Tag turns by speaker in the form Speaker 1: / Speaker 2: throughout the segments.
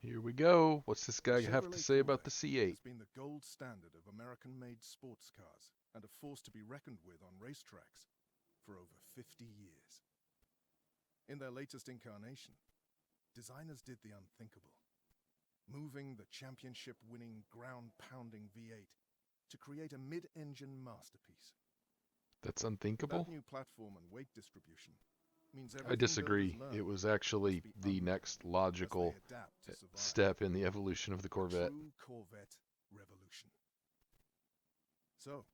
Speaker 1: Here we go. What's this
Speaker 2: The
Speaker 1: guy have to
Speaker 2: Chevrolet
Speaker 1: say about the
Speaker 2: Corvette
Speaker 1: C8?
Speaker 2: has been the gold standard of American-made sports cars and a force to be reckoned with on racetracks for over 50 years. In their latest incarnation, designers did the unthinkable, moving the championship-winning, ground-pounding V8 to create a mid-engine masterpiece.
Speaker 1: That's
Speaker 2: That
Speaker 1: unthinkable?
Speaker 2: new platform and weight distribution means
Speaker 1: I
Speaker 2: everything builders
Speaker 1: disagree. It
Speaker 2: learn
Speaker 1: was
Speaker 2: must
Speaker 1: actually
Speaker 2: be
Speaker 1: the
Speaker 2: unlearned
Speaker 1: next
Speaker 2: as they
Speaker 1: logical
Speaker 2: adapt to survive.
Speaker 1: step in the evolution of the
Speaker 2: A
Speaker 1: Corvette.
Speaker 2: true Corvette revolution. So,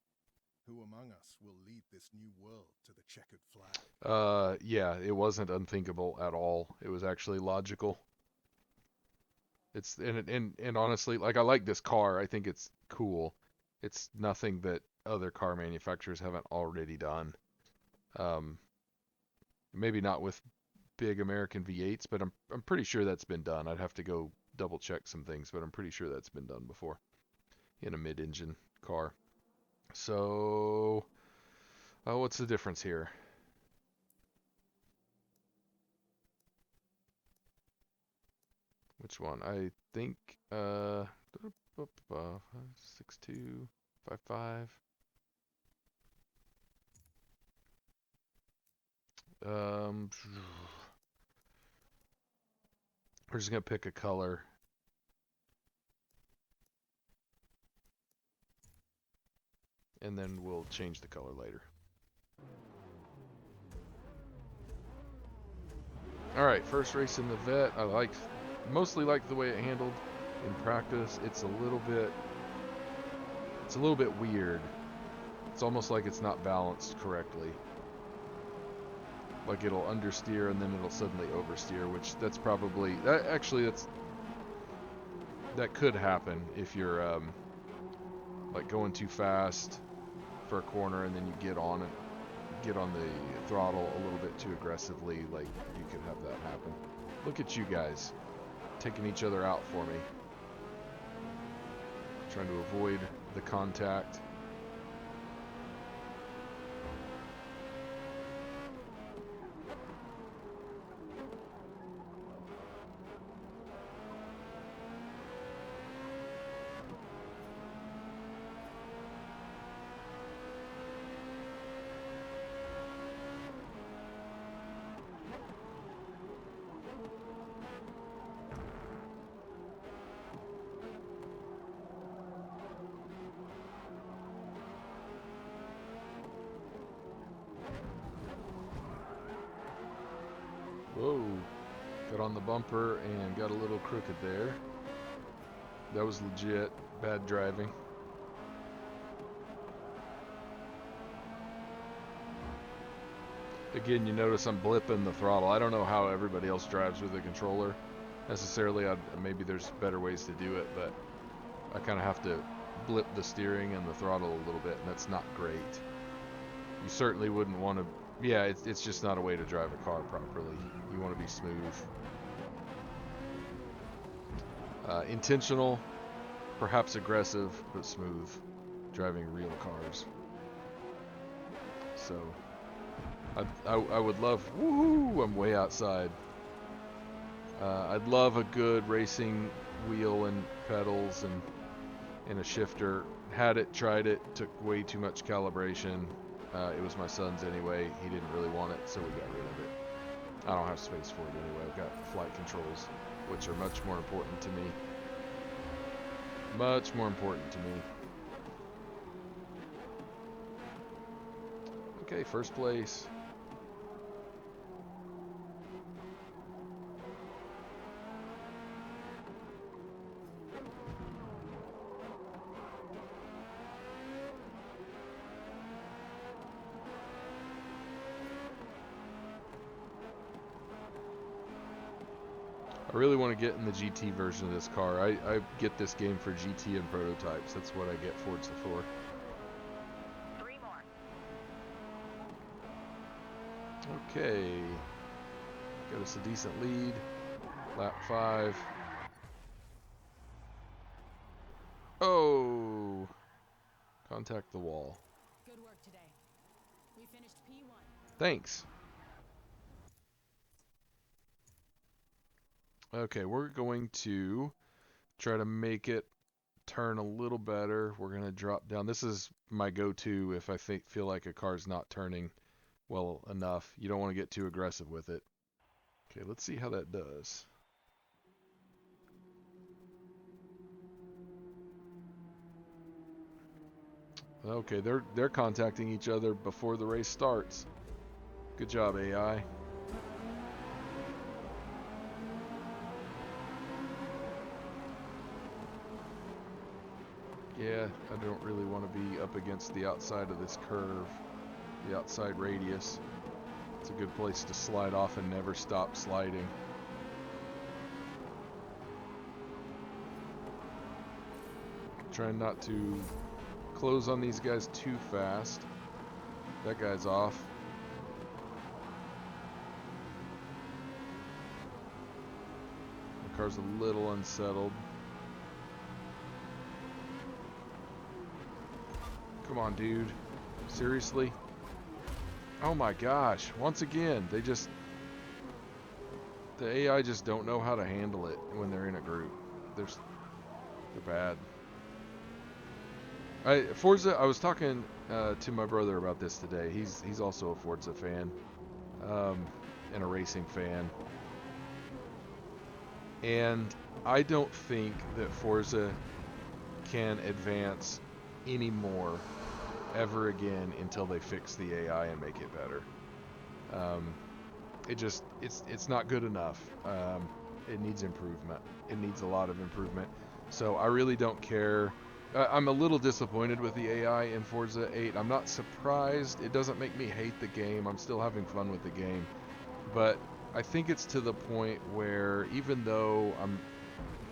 Speaker 2: who among us will lead this new world to the checkered flag?
Speaker 1: Yeah, it wasn't unthinkable at all. It was actually logical. And honestly, like I like this car. I think it's cool. It's nothing that other car manufacturers haven't already done. Um, maybe not with big American V8s, but I'm pretty sure that's been done. I'd have to go double check some things, but I'm pretty sure that's been done before in a mid-engine car. So, what's the difference here? Which one? I think 6255. Um, we're just gonna pick a color, and then we'll change the color later. All right, first race in the vet. Mostly liked the way it handled in practice. It's a little bit weird. It's almost like it's not balanced correctly. Like it'll understeer and then it'll suddenly oversteer, which that could happen if you're like going too fast for a corner and then you get on the throttle a little bit too aggressively. Like you could have that happen. Look at you guys taking each other out for me, trying to avoid the contact. Whoa, got on the bumper and got a little crooked there. That was legit bad driving. Again, you notice I'm blipping the throttle. I don't know how everybody else drives with a controller necessarily. Maybe there's better ways to do it, but I kind of have to blip the steering and the throttle a little bit, and that's not great. You certainly wouldn't want to. Yeah, it's just not a way to drive a car properly. You want to be smooth. Intentional, perhaps aggressive, but smooth. Driving real cars. So, I would love. Woohoo! I'm way outside. I'd love a good racing wheel and pedals and a shifter. Had it, tried it, took way too much calibration. It was my son's anyway. He didn't really want it, so we got rid of it. I don't have space for it anyway. I've got flight controls, which are much more important to me. Much more important to me. Okay, first place. I really want to get in the GT version of this car. I get this game for GT and prototypes. That's what I get Forza for.
Speaker 3: 3 more.
Speaker 1: Okay. Got us a decent lead. Lap 5. Oh! Contact the wall.
Speaker 3: Good work today. We finished P1.
Speaker 1: Thanks. Okay, we're going to try to make it turn a little better. We're going to drop down. This is my go-to if I feel like a car's not turning well enough. You don't want to get too aggressive with it. Okay, let's see how that does. Okay, they're contacting each other before the race starts. Good job, AI. Yeah, I don't really want to be up against the outside of this curve, the outside radius. It's a good place to slide off and never stop sliding. Trying not to close on these guys too fast. That guy's off. The car's a little unsettled. Come on, dude. Seriously? Oh my gosh. Once again, the AI just don't know how to handle it when they're in a group. They're bad. Forza, I was talking to my brother about this today. He's also a Forza fan, and a racing fan. And I don't think that Forza can advance anymore ever again until they fix the AI and make it better. It's not good enough. It needs improvement. It needs a lot of improvement. So I really don't care. I'm a little disappointed with the AI in Forza 8. I'm not surprised. It doesn't make me hate the game. I'm still having fun with the game. But I think it's to the point where even though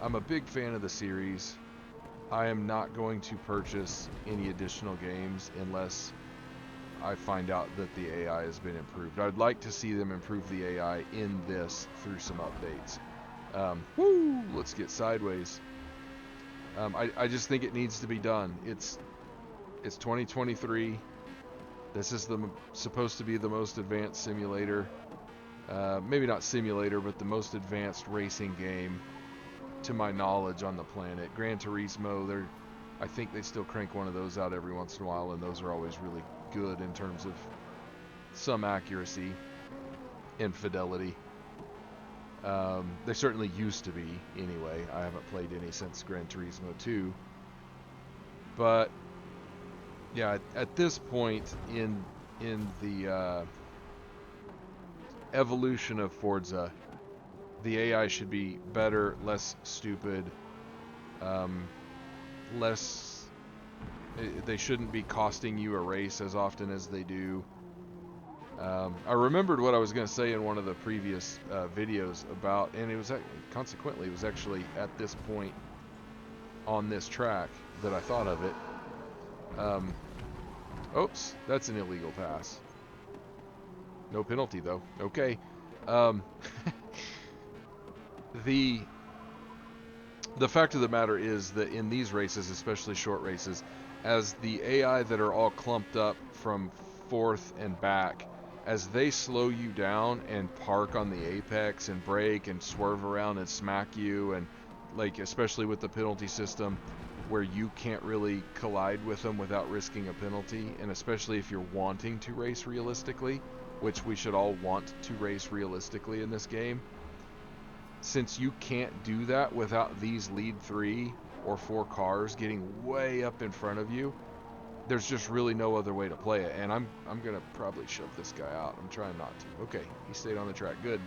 Speaker 1: I'm a big fan of the series, I am not going to purchase any additional games unless I find out that the AI has been improved. I'd like to see them improve the AI in this through some updates. Let's get sideways. I just think it needs to be done. It's 2023. This is supposed to be the most advanced simulator. Maybe not simulator, but the most advanced racing game to my knowledge on the planet. Gran Turismo, I think they still crank one of those out every once in a while, and those are always really good in terms of some accuracy and fidelity. They certainly used to be, anyway. I haven't played any since Gran Turismo 2. But yeah, at this point in the evolution of Forza, the AI should be better, less stupid, less. They shouldn't be costing you a race as often as they do. I remembered what I was going to say in one of the previous videos about, and it was consequently it was actually at this point on this track that I thought of it. Oops, that's an illegal pass. No penalty though. Okay. The fact of the matter is that in these races, especially short races, as the AI that are all clumped up from fourth and back, as they slow you down and park on the apex and brake and swerve around and smack you, and like especially with the penalty system where you can't really collide with them without risking a penalty, and especially if you're wanting to race realistically, which we should all want to race realistically in this game, since you can't do that without these lead 3 or 4 cars getting way up in front of you, there's just really no other way to play it. And I'm gonna probably shove this guy out. I'm trying not to. Okay, he stayed on the track. Good.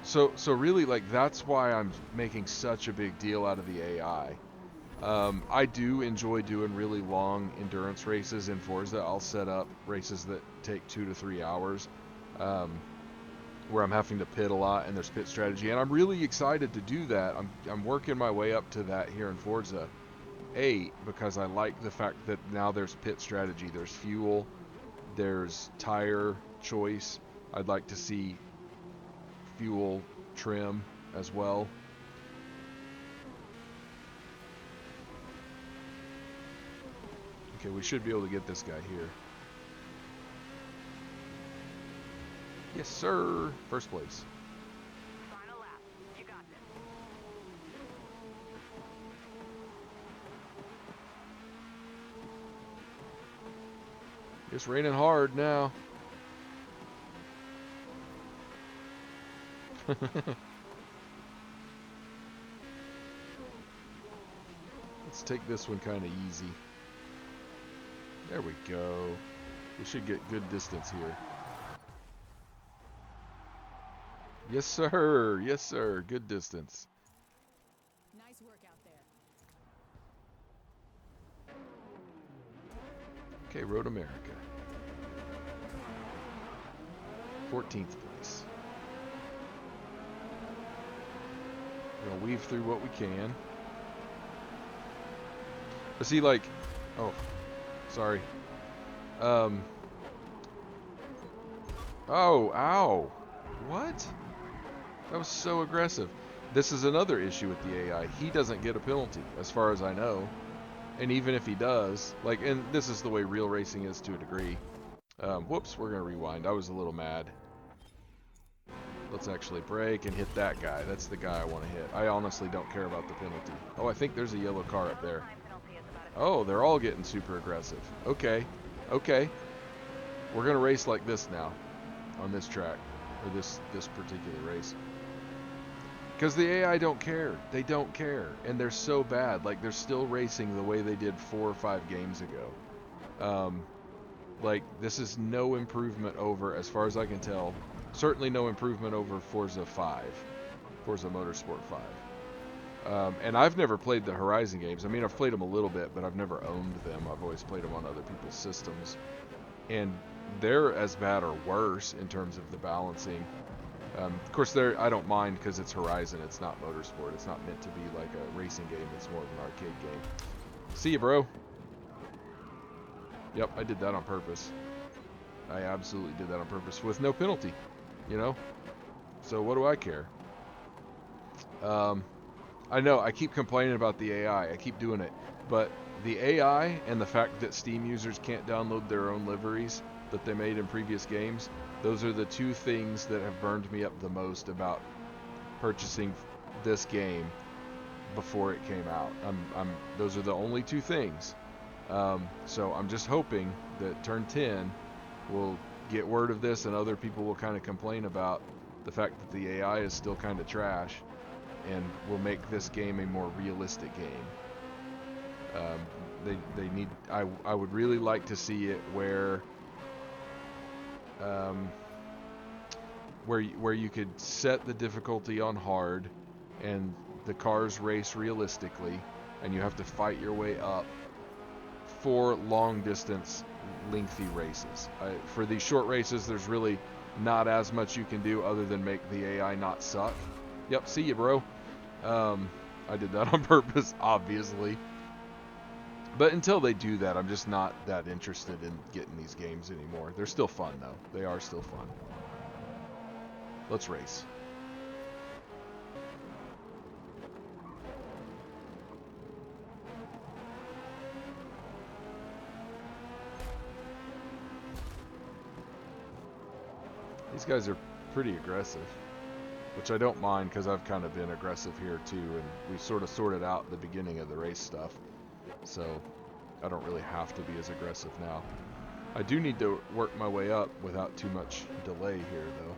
Speaker 1: So really, like, that's why I'm making such a big deal out of the AI. I do enjoy doing really long endurance races in Forza. I'll set up races that take 2 to 3 hours. Where I'm having to pit a lot and there's pit strategy, and I'm really excited to do that. I'm working my way up to that here in Forza 8 because I like the fact that now there's pit strategy, there's fuel, there's tire choice. I'd like to see fuel trim as well. Okay, we should be able to get this guy here. Yes, sir. First place.
Speaker 3: Final lap.
Speaker 1: It's raining hard now. Let's take this one kind of easy. There we go. We should get good distance here. Yes, sir. Yes, sir. Good distance.
Speaker 3: Nice work out there.
Speaker 1: Okay, Road America. 14th place. We're gonna weave through what we can. But see, like, oh, sorry. Oh, ow. What? That was so aggressive. This is another issue with the AI. He doesn't get a penalty, as far as I know. And even if he does, like, and this is the way real racing is to a degree. Whoops, we're gonna rewind. I was a little mad. Let's actually brake and hit that guy. That's the guy I want to hit. I honestly don't care about the penalty. Oh, I think there's a yellow car up there. Oh, they're all getting super aggressive. Okay. Okay. We're gonna race like this now. On this track. Or this particular race. Because the AI don't care. They don't care. And they're so bad. Like, they're still racing the way they did 4 or 5 games ago. Like, this is no improvement over, as far as I can tell, certainly no improvement over Forza 5. Forza Motorsport 5. And I've never played the Horizon games. I mean, I've played them a little bit, but I've never owned them. I've always played them on other people's systems. And they're as bad or worse in terms of the balancing. Of course, I don't mind because it's Horizon. It's not Motorsport. It's not meant to be like a racing game. It's more of an arcade game. See you, bro. Yep, I did that on purpose. I absolutely did that on purpose with no penalty, you know? So what do I care? I know, I keep complaining about the AI. I keep doing it. But the AI and the fact that Steam users can't download their own liveries that they made in previous games, those are the two things that have burned me up the most about purchasing this game before it came out. Those are the only two things. So I'm just hoping that Turn 10 will get word of this and other people will kind of complain about the fact that the AI is still kind of trash and will make this game a more realistic game. They need. I would really like to see it where you could set the difficulty on hard and the cars race realistically and you have to fight your way up for long distance lengthy races. For these short races there's really not as much you can do other than make the AI not suck. Yep, see you, bro. I did that on purpose, obviously. But until they do that, I'm just not that interested in getting these games anymore. They're still fun, though. They are still fun. Let's race. These guys are pretty aggressive, which I don't mind because I've kind of been aggressive here too, and we sort of sorted out the beginning of the race stuff. So I don't really have to be as aggressive now. I do need to work my way up without too much delay here, though.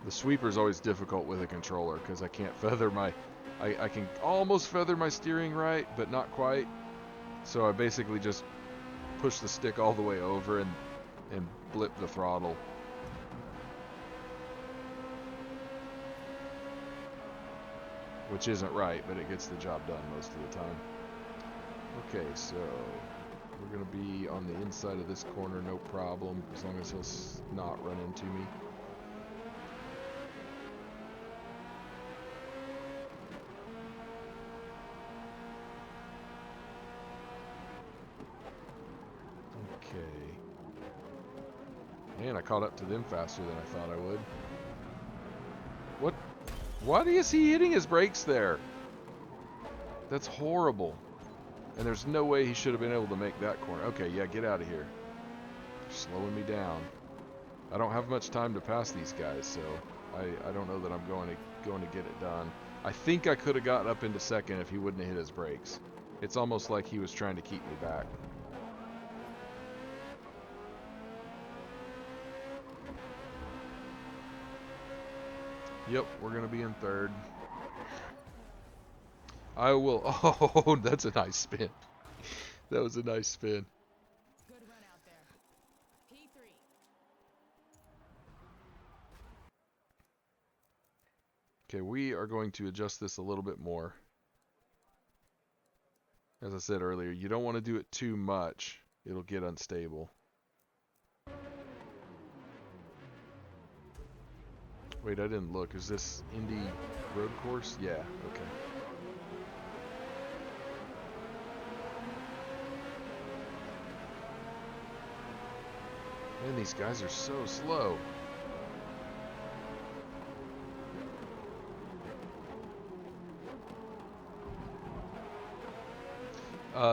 Speaker 1: The sweeper's always difficult with a controller because I can't feather my... I can almost feather my steering right, but not quite. So I basically just push the stick all the way over and blip the throttle. Which isn't right, but it gets the job done most of the time. Okay, so we're going to be on the inside of this corner, no problem, as long as he'll not run into me. Okay. Man, I caught up to them faster than I thought I would. What? Why is he hitting his brakes there? That's horrible. And there's no way he should have been able to make that corner. Okay, yeah, get out of here. You're slowing me down. I don't have much time to pass these guys, so I don't know that I'm going to get it done. I think I could have gotten up into second if he wouldn't have hit his brakes. It's almost like he was trying to keep me back. Yep, we're going to be in third. I will... Oh, that's a nice spin. That was a nice spin.
Speaker 3: Good run out there. P3.
Speaker 1: Okay, we are going to adjust this a little bit more. As I said earlier, you don't want to do it too much. It'll get unstable. Wait, I didn't look. Is this Indy road course? Yeah, okay. Man, these guys are so slow.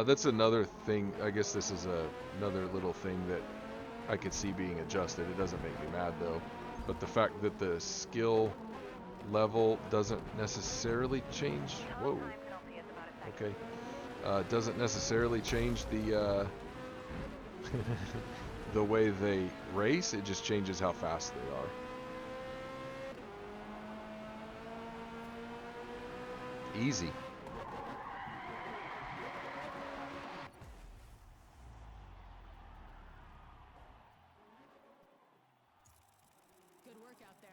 Speaker 1: That's another thing. I guess this is another little thing that I could see being adjusted. It doesn't make me mad though. But the fact that the skill level doesn't necessarily change. Whoa. Okay. Doesn't necessarily change the the way they race. It just changes how fast they are. Easy.
Speaker 3: Good work out there.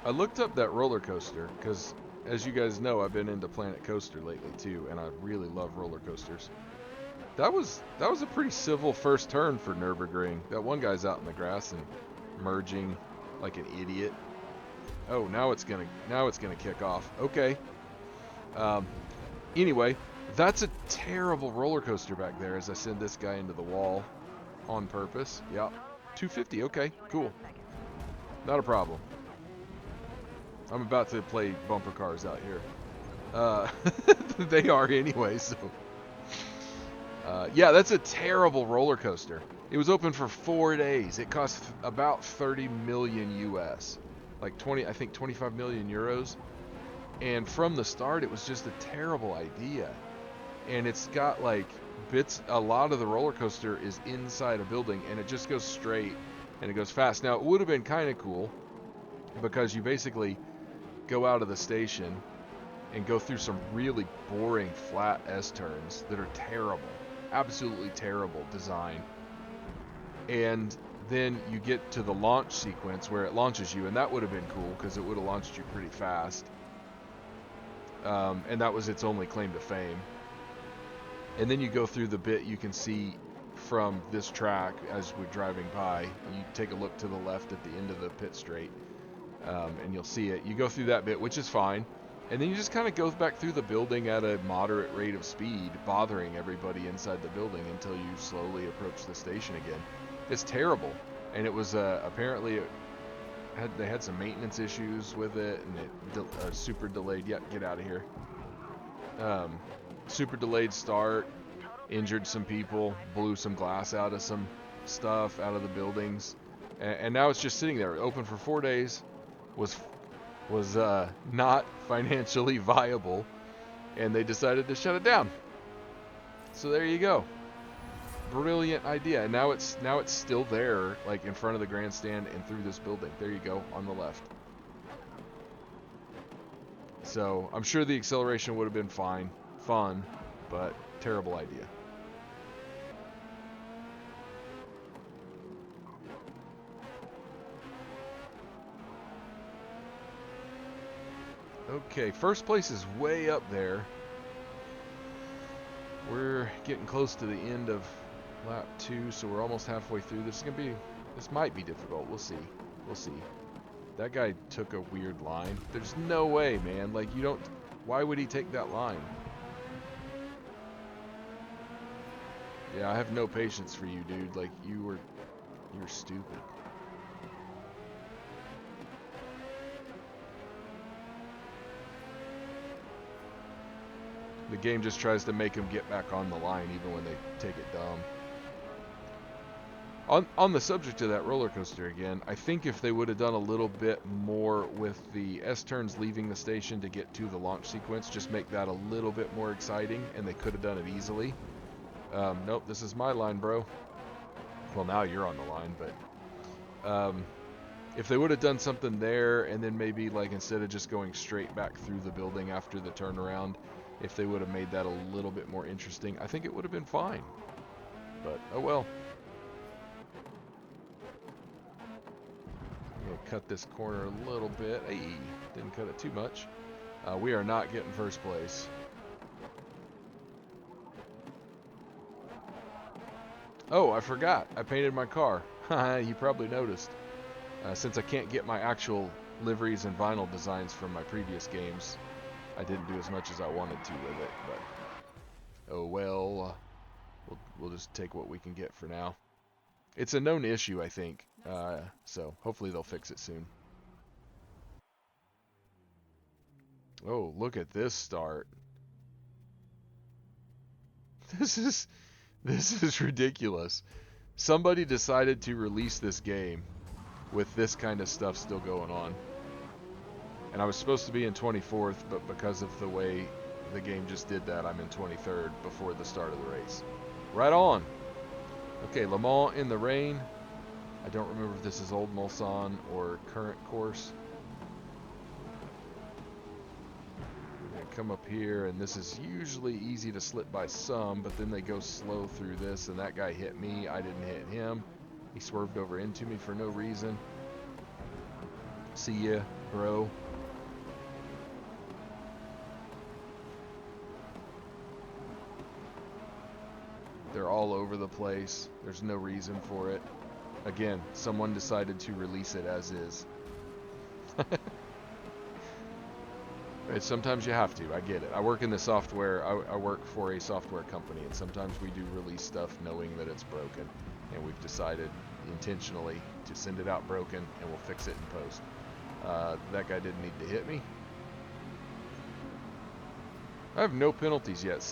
Speaker 1: I looked up that roller coaster because, as you guys know, I've been into Planet Coaster lately too, and I really love roller coasters. That was a pretty civil first turn for Nürburgring. That one guy's out in the grass and merging like an idiot. Oh, now it's gonna kick off. Okay. Anyway, that's a terrible roller coaster back there. As I send this guy into the wall on purpose. Yeah, 250. Okay, cool. Not a problem. I'm about to play bumper cars out here. They are anyway, so. Yeah, that's a terrible roller coaster. It was open for 4 days. It cost about 30 million US. Like 20, I think 25 million euros. And from the start, it was just a terrible idea. And it's got like a lot of the roller coaster is inside a building and it just goes straight and it goes fast. Now, it would have been kind of cool because you basically go out of the station and go through some really boring flat S-turns that are terrible, absolutely terrible design. And then you get to the launch sequence where it launches you, and that would have been cool because it would have launched you pretty fast. And that was its only claim to fame. And then you go through the bit you can see from this track as we're driving by. You take a look to the left at the end of the pit straight, and you'll see it. You go through that bit, which is fine. And then you just kind of go back through the building at a moderate rate of speed, bothering everybody inside the building until you slowly approach the station again. It's terrible. And it was apparently they had some maintenance issues with it, and it super delayed. Yeah, get out of here. Super delayed start, injured some people, blew some glass out of some stuff out of the buildings, and now it's just sitting there, open for 4 days. Was not financially viable, and they decided to shut it down. So there you go. Brilliant idea. And now it's still there, like in front of the grandstand and through this building. There you go, on the left. So I'm sure the acceleration would have been fun, but terrible idea. Okay, first place is way up there. We're getting close to the end of lap 2, so we're almost halfway through. This might be difficult. We'll see. That guy took a weird line. There's no way, man. Like, why would he take that line? Yeah, I have no patience for you, dude. Like, you're stupid. The game just tries to make him get back on the line even when they take it dumb. On the subject of that roller coaster again, I think if they would have done a little bit more with the S-turns leaving the station to get to the launch sequence, just make that a little bit more exciting, and they could have done it easily. Nope, this is my line, bro. Well, now you're on the line, but if they would have done something there, and then maybe like instead of just going straight back through the building after the turnaround, if they would have made that a little bit more interesting, I think it would have been fine. But oh well. I'm gonna cut this corner a little bit. Hey, didn't cut it too much. We are not getting first place. Oh, I forgot. I painted my car. You probably noticed. Since I can't get my actual liveries and vinyl designs from my previous games, I didn't do as much as I wanted to with it. But oh well. We'll just take what we can get for now. It's a known issue, I think. So hopefully they'll fix it soon. Oh, look at this start. This is ridiculous. Somebody decided to release this game with this kind of stuff still going on. And I was supposed to be in 24th, but because of the way the game just did that, I'm in 23rd before the start of the race. Right on. Okay, Le Mans in the rain. I don't remember if this is old Mulsanne or current course. We're going to come up here, and this is usually easy to slip by some, but then they go slow through this, and that guy hit me. I didn't hit him. He swerved over into me for no reason. See ya, bro. They're all over the place. There's no reason for it. Again, someone decided to release it as is. And sometimes you have to. I get it. I work in the software. I work for a software company, and sometimes we do release stuff knowing that it's broken, and we've decided intentionally to send it out broken, and we'll fix it in post. That guy didn't need to hit me. I have no penalties yet.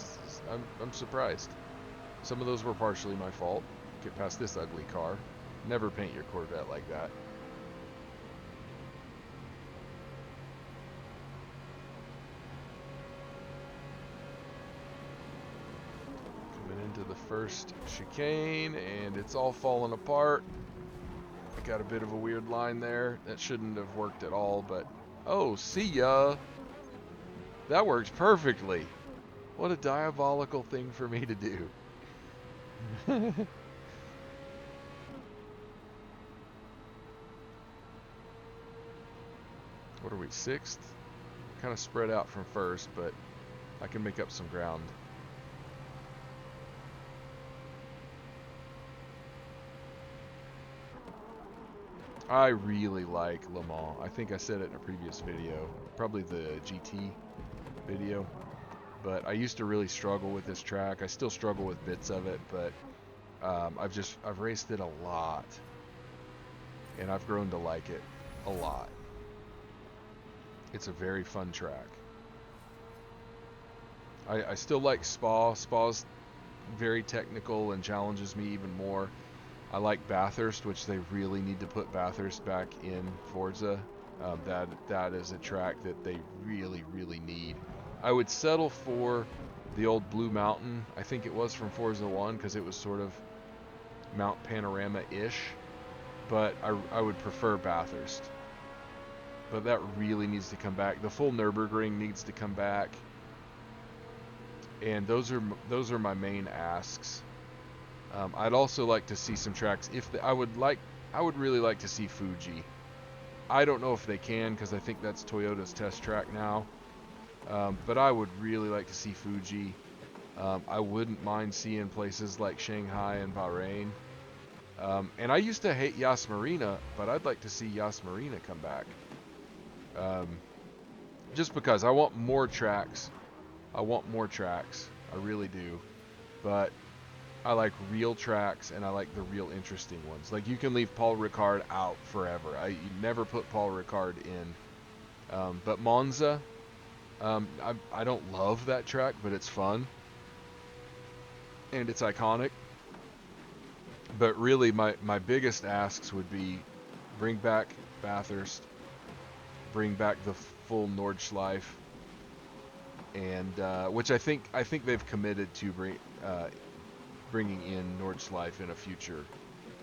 Speaker 1: I'm surprised. Some of those were partially my fault. Get past this ugly car. Never paint your Corvette like that. Coming into the first chicane, and it's all falling apart. I got a bit of a weird line there. That shouldn't have worked at all, but... Oh, see ya! That worked perfectly! What a diabolical thing for me to do. What are we, 6th? Kind of spread out from first, but I can make up some ground. I really like Le Mans. I think I said it in a previous video, probably the GT video. But I used to really struggle with this track. I still struggle with bits of it, but I've raced it a lot, and I've grown to like it a lot. It's a very fun track. I still like Spa. Spa's very technical and challenges me even more. I like Bathurst, which they really need to put Bathurst back in Forza. That is a track that they really, really need. I would settle for the old Blue Mountain. I think it was from Forza 1 because it was sort of Mount Panorama-ish. But I would prefer Bathurst. But that really needs to come back. The full Nürburgring needs to come back. And those are my main asks. I'd also like to see some tracks. I would really like to see Fuji. I don't know if they can because I think that's Toyota's test track now. But I would really like to see Fuji. I wouldn't mind seeing places like Shanghai and Bahrain. And I used to hate Yas Marina, but I'd like to see Yas Marina come back. Just because I want more tracks. I really do. But I like real tracks, and I like the real interesting ones. Like, you can leave Paul Ricard out forever. You never put Paul Ricard in. But Monza, I don't love that track, but it's fun. And it's iconic. But really, my biggest asks would be bring back Bathurst, bring back the full Nordschleife, and which I think they've committed to bringing in Nordschleife in a future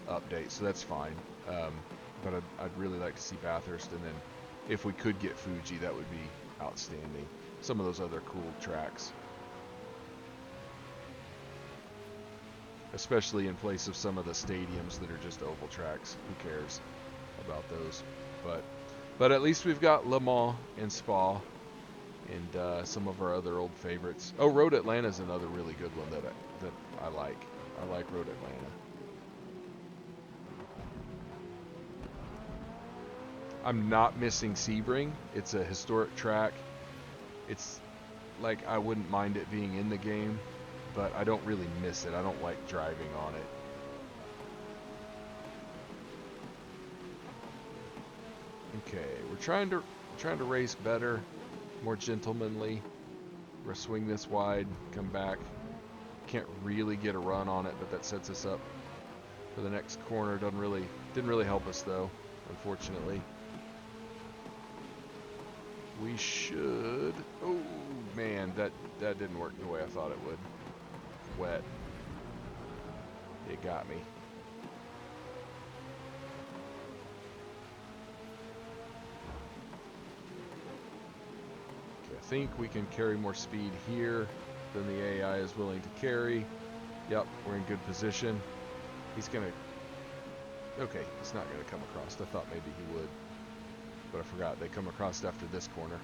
Speaker 1: update, so that's fine. But I'd really like to see Bathurst, and then if we could get Fuji, that would be outstanding. Some of those other cool tracks, especially in place of some of the stadiums that are just oval tracks. Who cares about those? But at least we've got Le Mans and Spa, and some of our other old favorites. Oh, Road Atlanta is another really good one that I like. I like Road Atlanta. I'm not missing Sebring. It's a historic track. It's like I wouldn't mind it being in the game, but I don't really miss it. I don't like driving on it. Okay, we're trying to race better, more gentlemanly. We're gonna swing this wide, come back. Can't really get a run on it, but that sets us up for the next corner. Didn't really help us though, unfortunately. We should. Oh man, that didn't work the way I thought it would. Wet. It got me. Okay, I think we can carry more speed here than the AI is willing to carry. Yep, we're in good position. He's gonna. Okay, he's not gonna come across. I thought maybe he would, but I forgot they come across after this corner.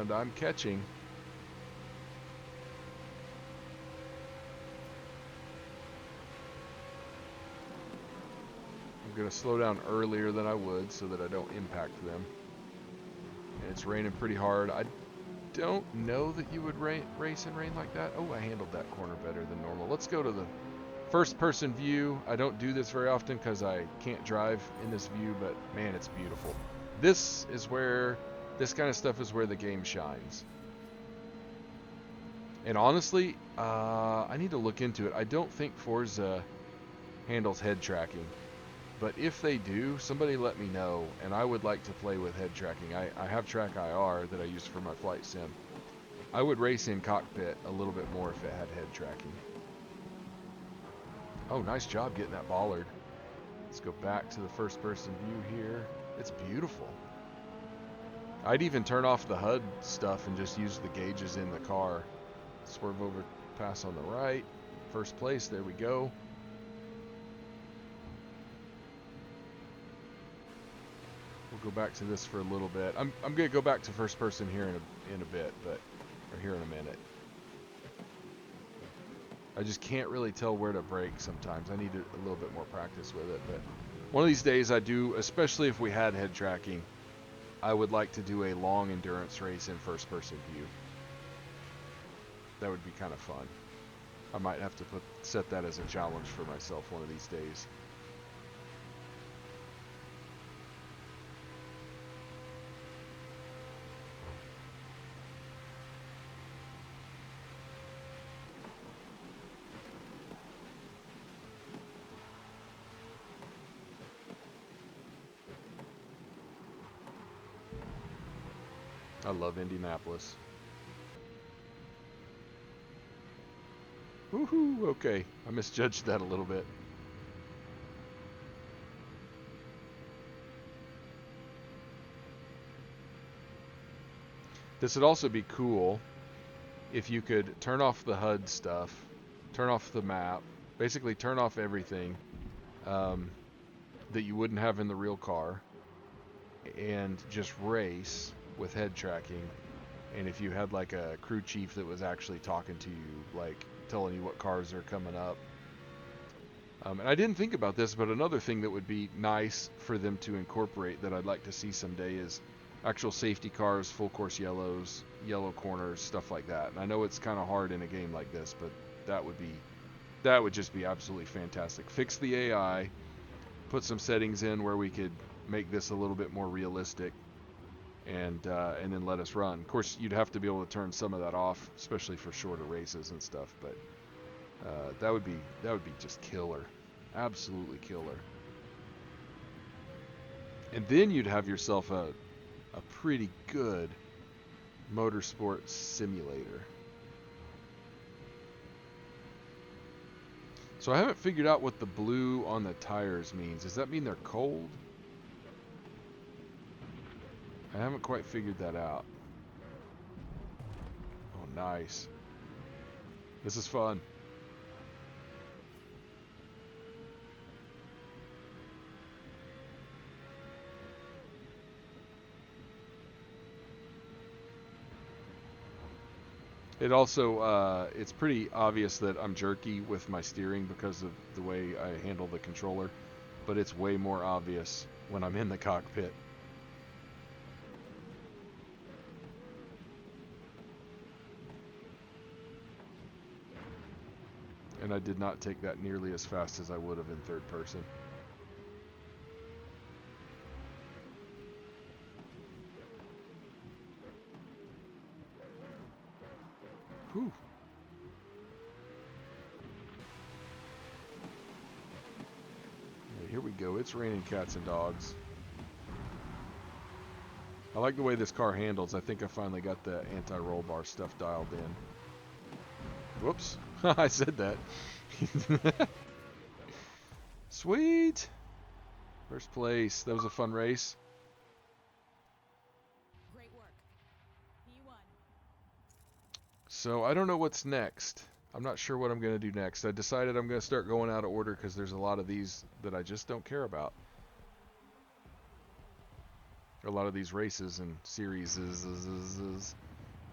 Speaker 1: And I'm catching. I'm going to slow down earlier than I would so that I don't impact them. And it's raining pretty hard. I don't know that you would race in rain like that. Oh, I handled that corner better than normal. Let's go to the first person view. I don't do this very often because I can't drive in this view, but man, it's beautiful. This kind of stuff is where the game shines. And honestly, I need to look into it. I don't think Forza handles head tracking. But if they do, somebody let me know, and I would like to play with head tracking. I have Track IR that I use for my flight sim. I would race in cockpit a little bit more if it had head tracking. Oh, nice job getting that bollard. Let's go back to the first person view here. It's beautiful. I'd even turn off the HUD stuff and just use the gauges in the car. Swerve over, pass on the right. First place, there we go. We'll go back to this for a little bit. I'm gonna go back to first person here in a bit, or here in a minute. I just can't really tell where to brake sometimes. I need a little bit more practice with it, but one of these days I do, especially if we had head tracking, I would like to do a long endurance race in first person view. That would be kind of fun. I might have to set that as a challenge for myself one of these days. I love Indianapolis. Woohoo! Okay, I misjudged that a little bit. This would also be cool if you could turn off the HUD stuff, turn off the map, basically turn off everything that you wouldn't have in the real car, and just race with head tracking. And if you had like a crew chief that was actually talking to you, like telling you what cars are coming up. And I didn't think about this, but another thing that would be nice for them to incorporate that I'd like to see someday is actual safety cars, full course yellows, yellow corners, stuff like that. And I know it's kind of hard in a game like this, but that would just be absolutely fantastic. Fix the AI, put some settings in where we could make this a little bit more realistic, and then let us run. Of course, you'd have to be able to turn some of that off, especially for shorter races and stuff. But that would be just killer, absolutely killer. And then you'd have yourself a pretty good motorsport simulator. So I haven't figured out what the blue on the tires means. Does that mean they're cold? I haven't quite figured that out. Oh, nice. This is fun. It also, it's pretty obvious that I'm jerky with my steering because of the way I handle the controller, but it's way more obvious when I'm in the cockpit. And I did not take that nearly as fast as I would have in third person. Whew. Right, here we go. It's raining cats and dogs. I like the way this car handles. I think I finally got the anti-roll bar stuff dialed in. Whoops. I said that. Sweet. First place. That was a fun race.
Speaker 3: Great work. P1.
Speaker 1: So I don't know what's next. I'm not sure what I'm going to do next. I decided I'm going to start going out of order because there's a lot of these that I just don't care about. A lot of these races and series.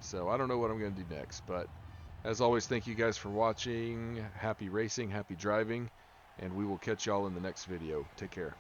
Speaker 1: So I don't know what I'm going to do next. But as always, thank you guys for watching. Happy racing, happy driving. And we will catch y'all in the next video. Take care.